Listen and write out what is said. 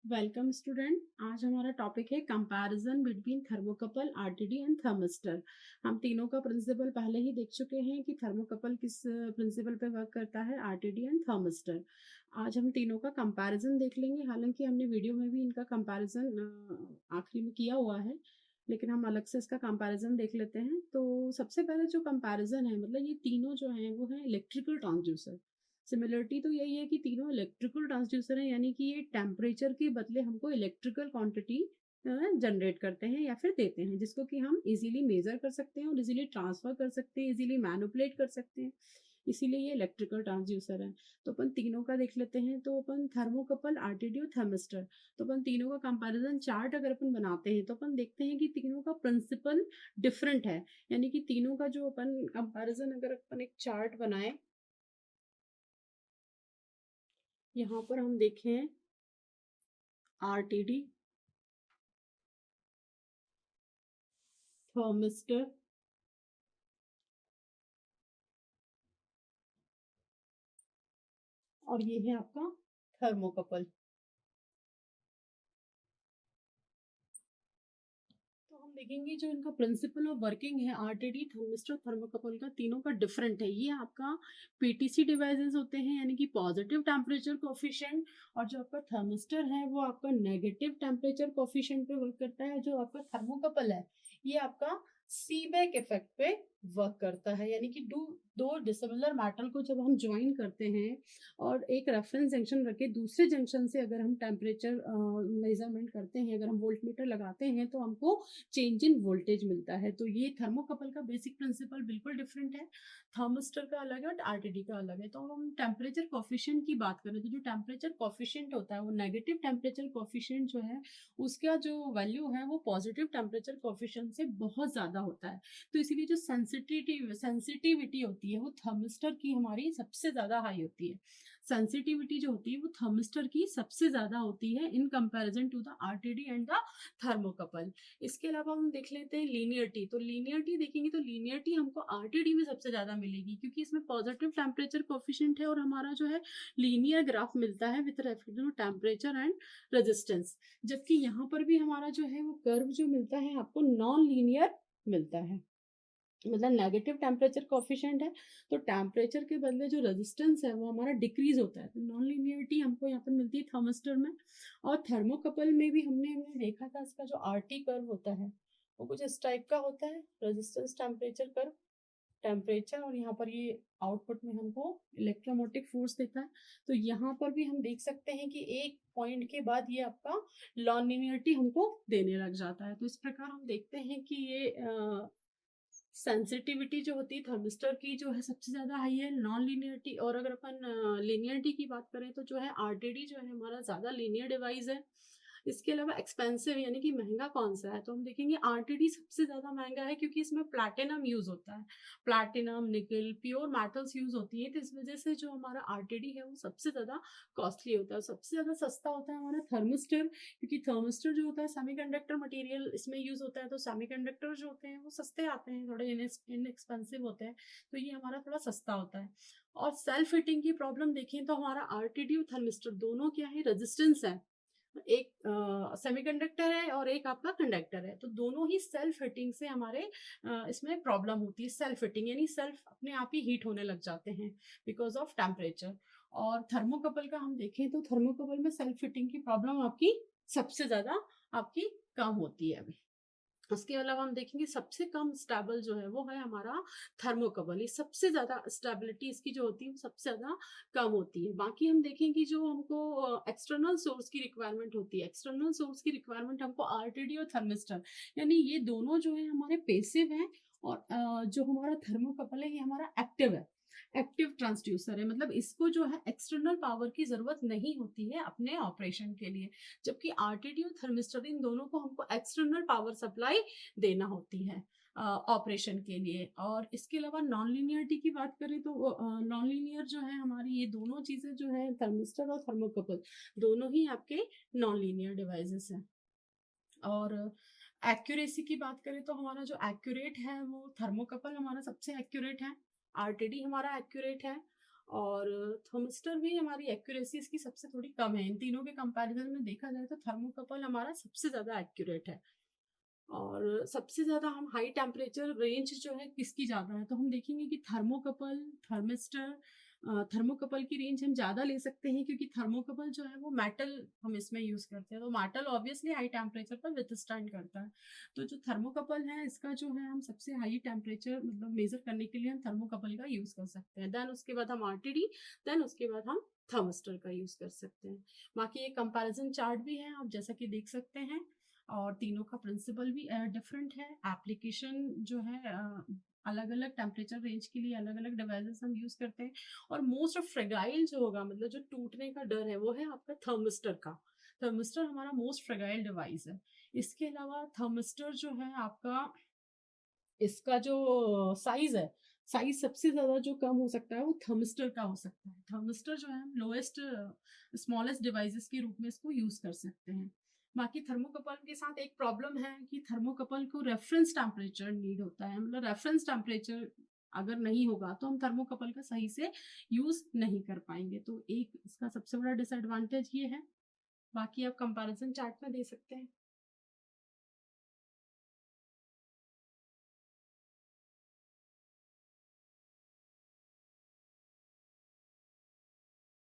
Welcome student. आज हमारा topic है comparison between thermocouple, RTD and thermistor. हम तीनों का प्रिंसिपल पहले ही देख चुके हैं कि थर्मोकपल किस प्रिंसिपल पे वर्क करता है, आरटीडी एंड थर्मिस्टर। आज हम तीनों का कंपैरिजन देख लेंगे। हालांकि हमने वीडियो में भी इनका कंपैरिजन आखिरी में किया हुआ है, लेकिन हम अलग से इसका कंपैरिजन देख लेते हैं। तो सबसे पहले जो कंपैरिजन है, मतलब ये तीनों जो हैं वो है इलेक्ट्रिकल ट्रांसड्यूसर। सिमिलरिटी तो यही है कि तीनों इलेक्ट्रिकल ट्रांसड्यूसर हैं, यानी कि ये टेम्परेचर के बदले हमको इलेक्ट्रिकल क्वांटिटी जनरेट करते हैं या फिर देते हैं, जिसको कि हम इजीली मेजर कर सकते हैं और इजीली ट्रांसफर कर सकते हैं, इजीली मैनिपुलेट कर सकते हैं। इसीलिए ये इलेक्ट्रिकल ट्रांसड्यूसर है। तो अपन तीनों का देख लेते हैं। तो अपन थर्मोकपल, आरटीडी और थर्मिस्टर, तो अपन तीनों का कंपैरिजन चार्ट अगर अपन बनाते हैं तो अपन देखते हैं कि तीनों का प्रिंसिपल डिफरेंट है। यानी कि तीनों का जो अपन कंपैरिजन अगर अपन एक चार्ट बनाए, यहाँ पर हम देखें आरटीडी, थर्मिस्टर और ये है आपका थर्मोकपल। तो हम देखेंगे जो इनका प्रिंसिपल ऑफ वर्किंग है, आरटीडी, थर्मिस्टर, थर्मोकपल का, तीनों का डिफरेंट है। ये आपका पीटीसी डिवाइसेस होते हैं, यानी कि पॉजिटिव टेम्परेचर कोफिशिएंट, और जो आपका थर्मिस्टर है वो आपका नेगेटिव टेम्परेचर कोफिशिएंट पे वर्क करता है। जो आपका थर्मोकपल है ये आपका सीबेक इफेक्ट पे वर्क करता है, यानी कि दो डिसिमिलर मेटल को जब हम ज्वाइन करते हैं और एक रेफरेंस जंक्शन रखे, दूसरे जंक्शन से अगर हम टेम्परेचर मेजरमेंट करते हैं, अगर हम वोल्टमीटर लगाते हैं तो हमको चेंज इन वोल्टेज मिलता है। तो ये थर्मोकपल का बेसिक प्रिंसिपल बिल्कुल डिफरेंट है। थर्मिस्टर का अलग है और आरटीडी का अलग है। तो हम टेम्परेचर कॉफिशिएंट की बात करें तो जो टेम्परेचर कॉफिशिएंट होता है वो नेगेटिव टेम्परेचर कॉफिशिएंट जो है उसका जो वैल्यू है वो पॉजिटिव टेम्परेचर कॉफिशिएंट से बहुत ज्यादा होता है। तो इसीलिए जो सेंसिटिविटी होती है वो थर्मिस्टर की हमारी सबसे ज्यादा हाई होती है। सेंसिटिविटी जो होती है वो थर्मिस्टर की सबसे ज्यादा होती है in comparison to the RTD and the thermocouple. इसके अलावा हम देख लेते हैं लीनियरिटी। तो लीनियरिटी देखेंगे तो लीनियरिटी हमको आरटीडी में सबसे ज्यादा मिलेगी, क्योंकि इसमें पॉजिटिव टेम्परेचर कोफिशिएंट है और हमारा जो है लीनियर ग्राफ मिलता है with reference to temperature and resistance. जबकि यहाँ पर भी हमारा जो है वो कर्व जो मिलता है आपको नॉन लीनियर मिलता है, मतलब नेगेटिव टेम्परेचर कोफिशिएंट है तो टेम्परेचर के बदले जो रेजिस्टेंस है वो हमारा डिक्रीज होता है। तो नॉन लीनियरिटी हमको यहाँ पर मिलती है थर्मिस्टर में। और थर्मोकपल में भी हमने देखा था इसका जो आरटी कर्व होता है वो कुछ इस टाइप का होता है, रेजिस्टेंस टेम्परेचर कर्व, टेम्परेचर, और यहाँ पर ये आउटपुट में हमको इलेक्ट्रोमोटिव फोर्स देता है। तो यहाँ पर भी हम देख सकते हैं कि एक पॉइंट के बाद ये आपका नॉन लीनियरिटी हमको देने लग जाता है। तो इस प्रकार हम देखते हैं कि ये सेंसिटिविटी जो होती है थर्मिस्टर की जो है सबसे ज्यादा हाई है, नॉन लीनियरिटी। और अगर अपन लीनियरिटी की बात करें तो जो है आरटीडी जो है हमारा ज्यादा लीनियर डिवाइस है। इसके अलावा एक्सपेंसिव यानी कि महंगा कौन सा है, तो हम देखेंगे आरटीडी सबसे ज्यादा महंगा है, क्योंकि इसमें प्लैटिनम यूज होता है। प्लैटिनम, निकल, प्योर मेटल्स यूज होती है। तो इस वजह से जो हमारा आरटीडी है वो सबसे ज्यादा कॉस्टली होता है। सबसे ज्यादा सस्ता होता है हमारा थर्मिस्टर, क्योंकि थर्मिस्टर जो होता है सेमीकंडक्टर मटेरियल इसमें यूज होता है। तो सेमीकंडक्टर जो होते हैं वो सस्ते आते हैं, थोड़े इनएक्सपेंसिव होते हैं, तो ये हमारा थोड़ा सस्ता होता है। और सेल्फ हीटिंग की प्रॉब्लम देखें तो हमारा आरटीडी और थर्मिस्टर दोनों क्या है, रेजिस्टेंस है। एक सेमीकंडक्टर है और एक आपका कंडक्टर है, तो दोनों ही सेल्फ हीटिंग से हमारे इसमें प्रॉब्लम होती है। सेल्फ हीटिंग यानी सेल्फ अपने आप ही हीट होने लग जाते हैं बिकॉज ऑफ टेम्परेचर। और थर्मोकपल का हम देखें तो थर्मोकपल में सेल्फ हीटिंग की प्रॉब्लम आपकी सबसे ज्यादा आपकी कम होती है। उसके अलावा हम देखेंगे सबसे कम स्टेबल जो है वो है हमारा थर्मोकपल। ये सबसे ज्यादा स्टेबिलिटी इसकी जो होती है वो सबसे ज्यादा कम होती है। बाकी हम देखें कि जो हमको एक्सटर्नल सोर्स की रिक्वायरमेंट होती है, एक्सटर्नल सोर्स की रिक्वायरमेंट हमको आरटीडी और थर्मिस्टर, यानी ये दोनों जो है हमारे पेसिव है। और जो हमारा थर्मोकपल है ये हमारा एक्टिव है, एक्टिव ट्रांसड्यूसर है। मतलब इसको जो है एक्सटर्नल पावर की जरूरत नहीं होती है अपने ऑपरेशन के लिए, जबकि आरटीडी और थर्मिस्टर इन दोनों को हमको एक्सटर्नल पावर सप्लाई देना होती है ऑपरेशन के लिए। और इसके अलावा नॉन लीनियरिटी की बात करें तो नॉन लीनियर जो है हमारी ये दोनों चीजें जो है थर्मिस्टर और थर्मोकपल दोनों ही आपके नॉन लीनियर डिवाइसेस हैं। और एक्यूरेसी की बात करें तो हमारा जो एक्यूरेट है वो थर्मोकपल हमारा सबसे एक्यूरेट है, आरटीडी हमारा एक्यूरेट है, और थर्मिस्टर में हमारी एक्यूरेसी इसकी सबसे थोड़ी कम है। इन तीनों के कंपैरिजन में देखा जाए तो थर्मोकपल हमारा सबसे ज़्यादा एक्यूरेट है। और सबसे ज़्यादा हम हाई टेम्परेचर रेंज जो है किसकी ज़्यादा है, तो हम देखेंगे कि थर्मोकपल, थर्मिस्टर, थर्मोकपल की रेंज हम ज़्यादा ले सकते हैं क्योंकि थर्मोकपल जो है वो मेटल हम इसमें यूज़ करते हैं, तो मेटल ऑब्वियसली हाई टेम्परेचर पर विथस्टैंड करता है। तो जो थर्मोकपल है इसका जो है हम सबसे हाई टेम्परेचर मतलब मेजर करने के लिए हम थर्मोकपल का यूज़ कर सकते हैं। देन उसके बाद हम आरटीडी, देन उसके बाद हम थर्मिस्टर का यूज़ कर सकते हैं। बाकी एक कंपैरिजन चार्ट भी है, आप जैसा कि देख सकते हैं, और तीनों का प्रिंसिपल भी डिफरेंट है। एप्लीकेशन जो है अलग अलग टेम्परेचर रेंज के लिए अलग अलग डिवाइसेस हम यूज करते हैं। और मोस्ट ऑफ फ्रेगाइल जो होगा, मतलब जो टूटने का डर है, वो है आपका थर्मिस्टर का। थर्मिस्टर हमारा मोस्ट फ्रेगाइल डिवाइस है। इसके अलावा थर्मिस्टर जो है आपका, इसका जो साइज है, साइज सबसे ज्यादा जो कम हो सकता है वो थर्मिस्टर का हो सकता है। थर्मिस्टर जो है हम लोएस्ट स्मॉलेस्ट डिवाइसेस के रूप में इसको यूज कर सकते हैं। बाकी थर्मोकपल के साथ एक प्रॉब्लम है कि थर्मोकपल को रेफरेंस टेम्परेचर नीड होता है, मतलब रेफरेंस टेम्परेचर अगर नहीं होगा तो हम थर्मोकपल का सही से यूज नहीं कर पाएंगे, तो एक इसका सबसे बड़ा डिसएडवांटेज ये है। बाकी आप कंपैरिजन चार्ट में दे सकते हैं।